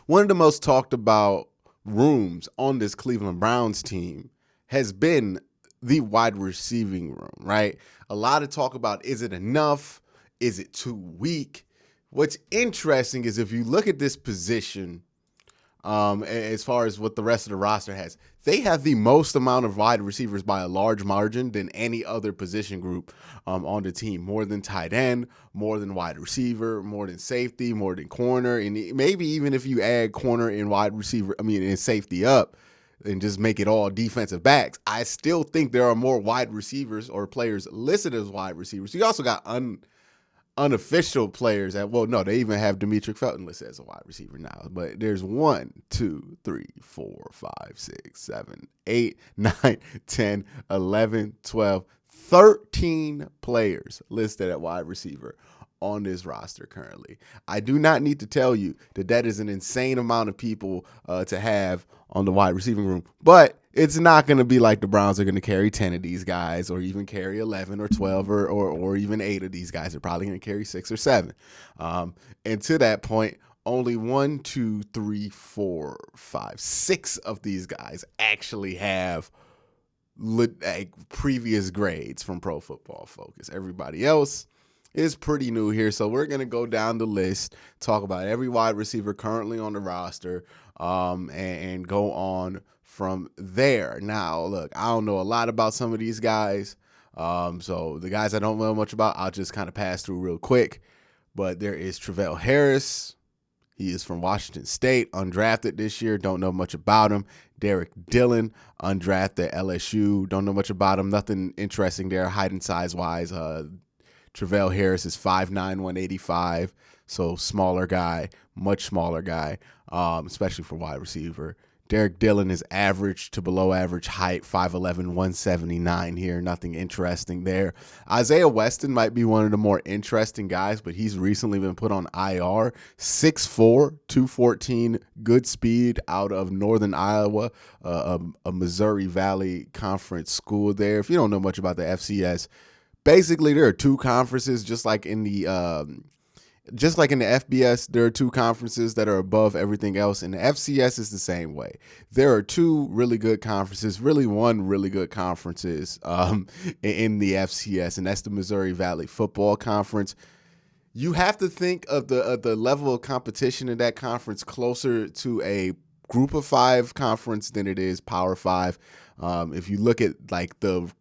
One of the most talked about rooms on this Cleveland Browns team has been the wide receiving room, right? A lot of talk about, is it enough? Is it too weak? What's interesting is if you look at this position, as far as what the rest of the roster has, they have the most amount of wide receivers by a large margin than any other position group on the team. More than tight end, more than wide receiver, more than safety, more than corner, and maybe even if you add corner and wide receiver, and safety up, and just make it all defensive backs, I still think there are more wide receivers or players listed as wide receivers. You also got unofficial players they even have Demetric Felton listed as a wide receiver now. But there's 1, 2, 3, 4, 5, 6, 7, 8, 9, 10, 11, 12, 13 players listed at wide receiver on this roster currently. I do not need to tell you that is an insane amount of people to have on the wide receiving room, but it's not going to be like the Browns are going to carry 10 of these guys or even carry 11 or 12 or even 8 of these guys. They're probably going to carry 6 or 7. And to that point, only 1, 2, 3, 4, 5, 6 of these guys actually have previous grades from Pro Football Focus. Everybody else is pretty new here. So we're going to go down the list, talk about every wide receiver currently on the roster, and go on from there. Now, look, I don't know a lot about some of these guys. So the guys I don't know much about, I'll just kind of pass through real quick. But there is Travell Harris. He is from Washington State, undrafted this year. Don't know much about him. Derek Dillon, undrafted LSU. Don't know much about him. Nothing interesting there, height and size-wise. Travell Harris is 5'9", 185, so smaller guy, much smaller guy, especially for wide receiver. Derek Dillon is average to below average height, 5'11", 179 here. Nothing interesting there. Isaiah Weston might be one of the more interesting guys, but he's recently been put on IR. 6'4", 214, good speed out of Northern Iowa, a Missouri Valley Conference school there. If you don't know much about the FCS, basically there are two conferences, just like in the FBS, there are two conferences that are above everything else, and the FCS is the same way. There are two really good conferences, really one really good conferences in the FCS, and that's the Missouri Valley Football Conference. You have to think of the level of competition in that conference closer to a Group of 5 conference than it is Power 5. If you look at like the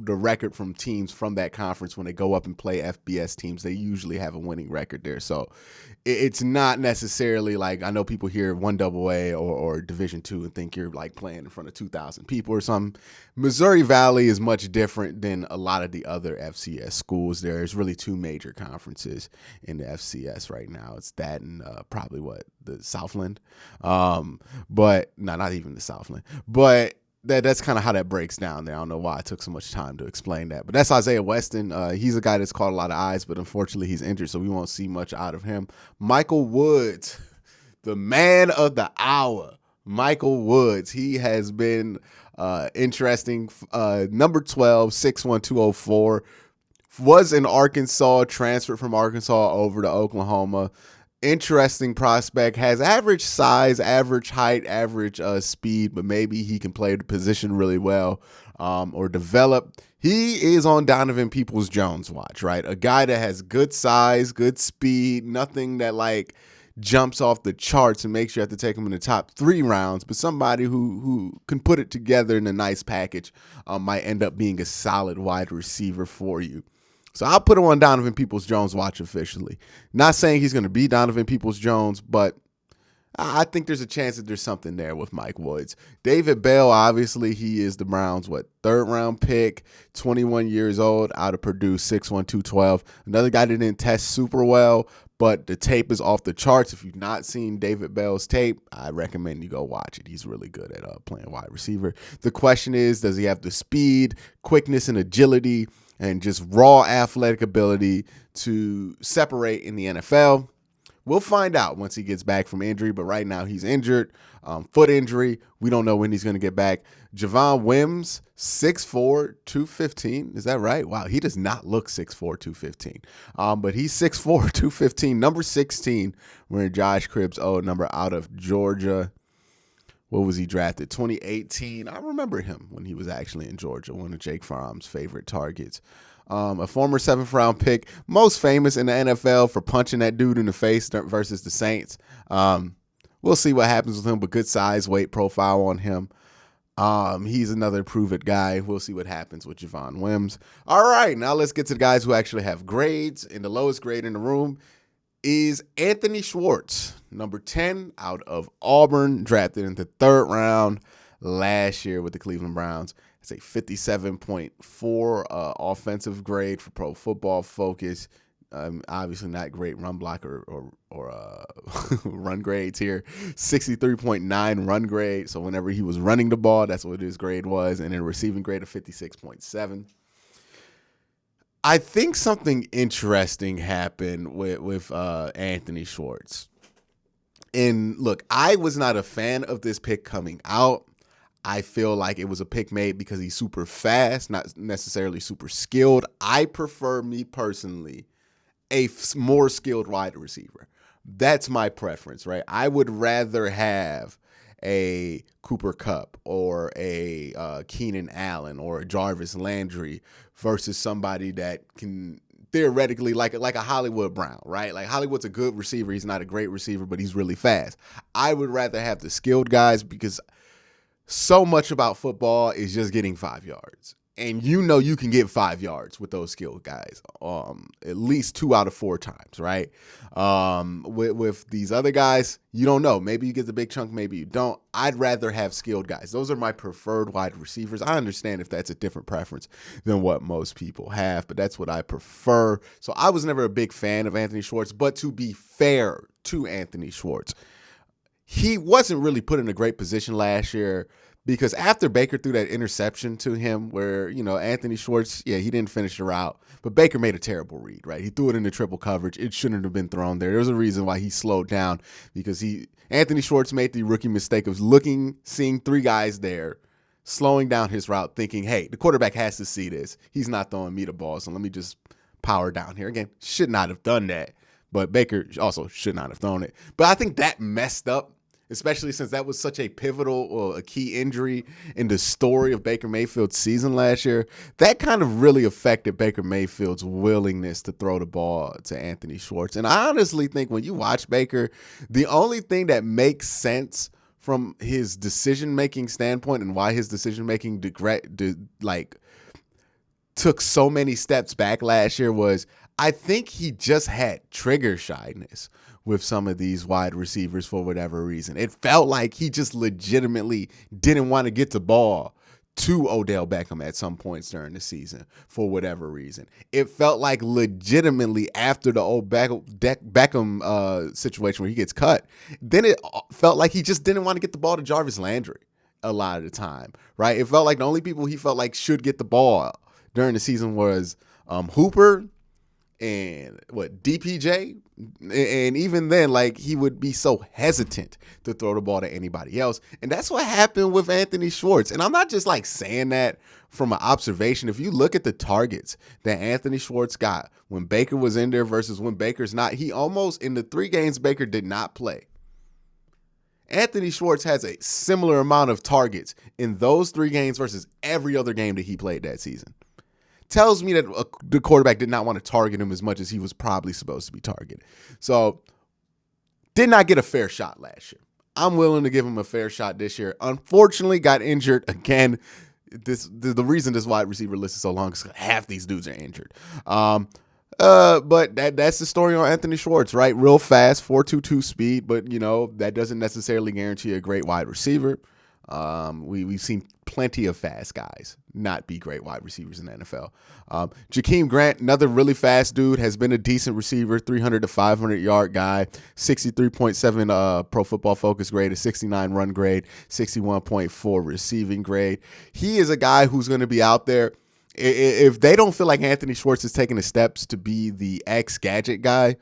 record from teams from that conference when they go up and play FBS teams, they usually have a winning record there. So it's not necessarily like, I know people hear 1AA or Division II and think you're like playing in front of 2,000 people or something. Missouri Valley is much different than a lot of the other FCS schools. There's really two major conferences in the FCS right now. It's that and probably the Southland. But no, not even the Southland. But that's kind of how that breaks down there. I don't know why I took so much time to explain that. But that's Isaiah Weston. He's a guy that's caught a lot of eyes, but unfortunately he's injured, so we won't see much out of him. Michael Woods, the man of the hour. Michael Woods. He has been interesting. Number 12, 6'1", 204. Was in Arkansas, transferred from Arkansas over to Oklahoma. Interesting prospect, has average size, average height, average speed, but maybe he can play the position really well or develop. He is on Donovan Peoples-Jones watch, right? A guy that has good size, good speed, nothing that like jumps off the charts and makes you have to take him in the top 3 rounds, but somebody who can put it together in a nice package might end up being a solid wide receiver for you. So I'll put him on Donovan Peoples-Jones watch officially. Not saying he's going to be Donovan Peoples-Jones, but I think there's a chance that there's something there with Mike Woods. David Bell, obviously, he is the Browns' 3rd round pick, 21 years old, out of Purdue, 6'1", 212. Another guy that didn't test super well, but the tape is off the charts. If you've not seen David Bell's tape, I recommend you go watch it. He's really good at playing wide receiver. The question is, does he have the speed, quickness, and agility, and just raw athletic ability to separate in the NFL? We'll find out once he gets back from injury, but right now he's injured, foot injury. We don't know when he's going to get back. Javon Wims, 6'4", 215. Is that right? Wow, he does not look 6'4", 215. But he's 6'4", 215, number 16. Wearing Josh Cribbs' old number out of Georgia. What was he drafted? 2018. I remember him when he was actually in Georgia, one of Jake Fromm's favorite targets. A former 7th-round pick, most famous in the NFL for punching that dude in the face versus the Saints. We'll see what happens with him, but good size, weight profile on him. He's another prove-it guy. We'll see what happens with Javon Wims. All right, now let's get to the guys who actually have grades. And the lowest grade in the room is Anthony Schwartz, number 10 out of Auburn, drafted in the 3rd round last year with the Cleveland Browns. It's a 57.4 offensive grade for Pro Football Focus. Obviously not great run block or run grades here. 63.9 run grade. So whenever he was running the ball, that's what his grade was. And then a receiving grade of 56.7. I think something interesting happened with Anthony Schwartz. And look, I was not a fan of this pick coming out. I feel like it was a pick made because he's super fast, not necessarily super skilled. I prefer, me personally, a more skilled wide receiver. That's my preference, right? I would rather have a Cooper Kupp or a Keenan Allen or a Jarvis Landry versus somebody that can theoretically like a Hollywood Brown, right? Like Hollywood's a good receiver. He's not a great receiver, but he's really fast. I would rather have the skilled guys because so much about football is just getting 5 yards. And you know you can get 5 yards with those skilled guys at least 2 out of 4 times, right? With these other guys, you don't know. Maybe you get the big chunk, maybe you don't. I'd rather have skilled guys. Those are my preferred wide receivers. I understand if that's a different preference than what most people have, but that's what I prefer. So I was never a big fan of Anthony Schwartz, but to be fair to Anthony Schwartz, he wasn't really put in a great position last year because after Baker threw that interception to him where, Anthony Schwartz, he didn't finish the route, but Baker made a terrible read, right? He threw it into triple coverage. It shouldn't have been thrown there. There's a reason why he slowed down because Anthony Schwartz made the rookie mistake of seeing 3 guys there, slowing down his route, thinking, hey, the quarterback has to see this. He's not throwing me the ball, so let me just power down here. Again, should not have done that, but Baker also should not have thrown it. But I think that messed up, especially since that was such a pivotal or a key injury in the story of Baker Mayfield's season last year. That kind of really affected Baker Mayfield's willingness to throw the ball to Anthony Schwartz. And I honestly think when you watch Baker, the only thing that makes sense from his decision-making standpoint and why his decision-making took so many steps back last year was I think he just had trigger shyness with some of these wide receivers for whatever reason. It felt like he just legitimately didn't want to get the ball to Odell Beckham at some points during the season for whatever reason. It felt like legitimately after the old Beckham situation where he gets cut, then it felt like he just didn't want to get the ball to Jarvis Landry a lot of the time, right? It felt like the only people he felt like should get the ball during the season was Hooper and DPJ. And even then, he would be so hesitant to throw the ball to anybody else. And that's what happened with Anthony Schwartz. And I'm not just saying that from an observation. If you look at the targets that Anthony Schwartz got when Baker was in there versus when Baker's not, he almost, in the 3 games Baker did not play, Anthony Schwartz has a similar amount of targets in those 3 games versus every other game that he played that season. Tells me that the quarterback did not want to target him as much as he was probably supposed to be targeted. So, did not get a fair shot last year. I'm willing to give him a fair shot this year. Unfortunately, got injured again. The reason this wide receiver list is so long is half these dudes are injured. But that's the story on Anthony Schwartz, right? Real fast, 4.22 speed, but that doesn't necessarily guarantee a great wide receiver. We've seen plenty of fast guys not be great wide receivers in the NFL. Jakeem Grant, another really fast dude, has been a decent receiver, 300 to 500 yard guy, 63.7 Pro Football Focus grade, a 69 run grade, 61.4 receiving grade. He is a guy who's going to be out there. If they don't feel like Anthony Schwartz is taking the steps to be the X gadget guy,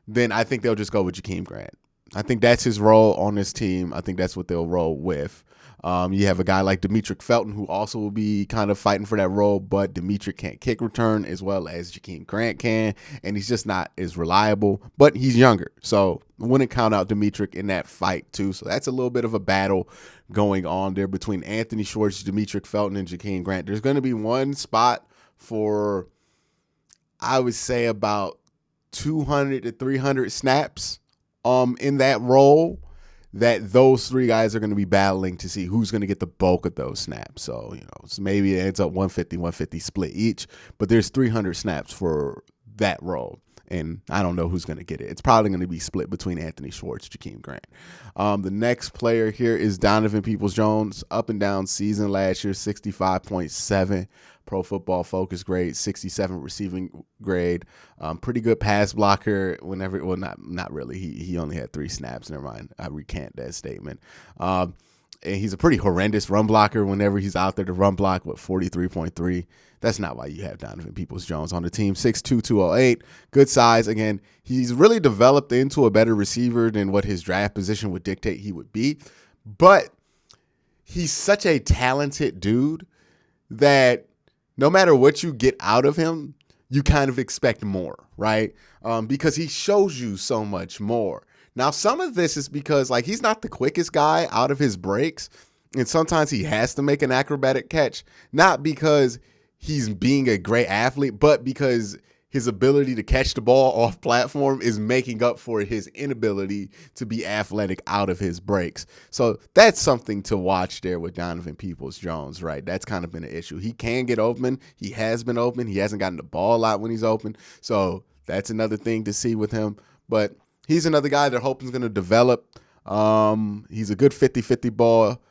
then I think they'll just go with Jakeem Grant. I think that's his role on this team. I think that's what they'll roll with. You have a guy like Demetric Felton who also will be kind of fighting for that role, but Demetric can't kick return as well as Jakeem Grant can, and he's just not as reliable, but he's younger. So I wouldn't count out Demetric in that fight too. So that's a little bit of a battle going on there between Anthony Schwartz, Demetric Felton, and Jakeem Grant. There's going to be one spot for, I would say, about 200 to 300 snaps in that role, that those three guys are going to be battling to see who's going to get the bulk of those snaps. So, so maybe it ends up 150 split each, but there's 300 snaps for that role. And I don't know who's going to get it. It's probably going to be split between Anthony Schwartz, Jakeem Grant. The next player here is Donovan Peoples-Jones. Up and down season last year, 65.7 Pro Football Focus grade, 67 receiving grade. Pretty good pass blocker whenever, well, not really. He only had 3 snaps. Never mind. I recant that statement. And he's a pretty horrendous run blocker whenever he's out there to run block with 43.3. That's not why you have Donovan Peoples-Jones on the team. 6'2", 208, good size. Again, he's really developed into a better receiver than what his draft position would dictate he would be. But he's such a talented dude that no matter what you get out of him, you kind of expect more, right? Because he shows you so much more. Now, some of this is because, like, he's not the quickest guy out of his breaks, and sometimes he has to make an acrobatic catch, not because he's being a great athlete, but because his ability to catch the ball off platform is making up for his inability to be athletic out of his breaks. So that's something to watch there with Donovan Peoples-Jones, right? That's kind of been an issue. He can get open. He has been open. He hasn't gotten the ball out when he's open. So that's another thing to see with him. But he's another guy they're hoping is going to develop. He's a good 50-50 ball.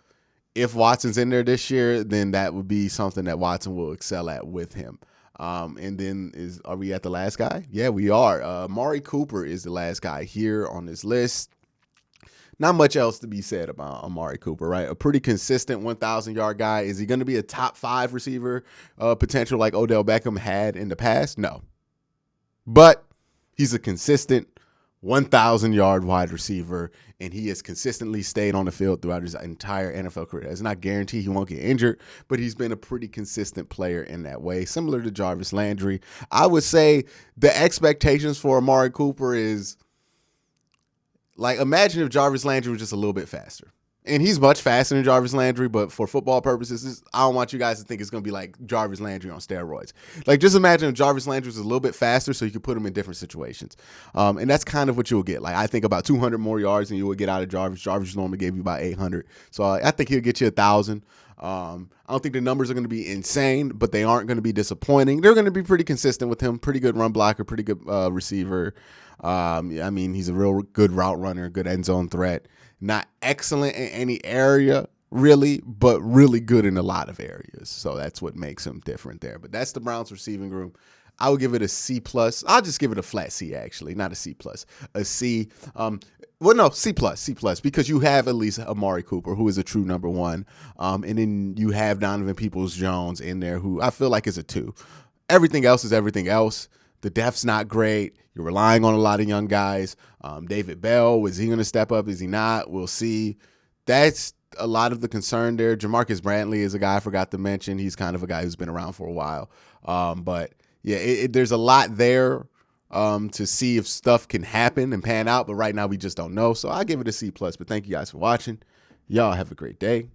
If Watson's in there this year, then that would be something that Watson will excel at with him. And then are we at the last guy? Yeah, we are. Amari Cooper is the last guy here on this list. Not much else to be said about Amari Cooper, right? A pretty consistent 1,000-yard guy. Is he going to be a top 5 receiver potential like Odell Beckham had in the past? No. But he's a consistent 1,000-yard wide receiver, and he has consistently stayed on the field throughout his entire NFL career. It's not guaranteed he won't get injured, but he's been a pretty consistent player in that way, similar to Jarvis Landry. I would say the expectations for Amari Cooper is, like, imagine if Jarvis Landry was just a little bit faster. And he's much faster than Jarvis Landry, but for football purposes, I don't want you guys to think it's going to be like Jarvis Landry on steroids. Like, just imagine if Jarvis Landry was a little bit faster so you could put him in different situations. And that's kind of what you'll get. Like, I think about 200 more yards than you would get out of Jarvis. Jarvis normally gave you about 800. So I think he'll get you 1,000. I don't think the numbers are going to be insane, but they aren't going to be disappointing. They're going to be pretty consistent with him. Pretty good run blocker, pretty good receiver. I mean, he's a real good route runner, good end zone threat. Not excellent in any area, really, but really good in a lot of areas. So that's what makes him different there. But that's the Browns receiving group. I would give it a C+. I'll just give it a flat C, actually, not a C+. A C. Well, no, C+, because you have at least Amari Cooper, who is a true number 1. And then you have Donovan Peoples-Jones in there, who I feel like is a 2. Everything else is everything else. The depth's not great. You're relying on a lot of young guys. David Bell, is he going to step up? Is he not? We'll see. That's a lot of the concern there. Jamarcus Brantley is a guy I forgot to mention. He's kind of a guy who's been around for a while. But, yeah, there's a lot there to see if stuff can happen and pan out. But right now we just don't know. So I'll give it a C+. But thank you guys for watching. Y'all have a great day.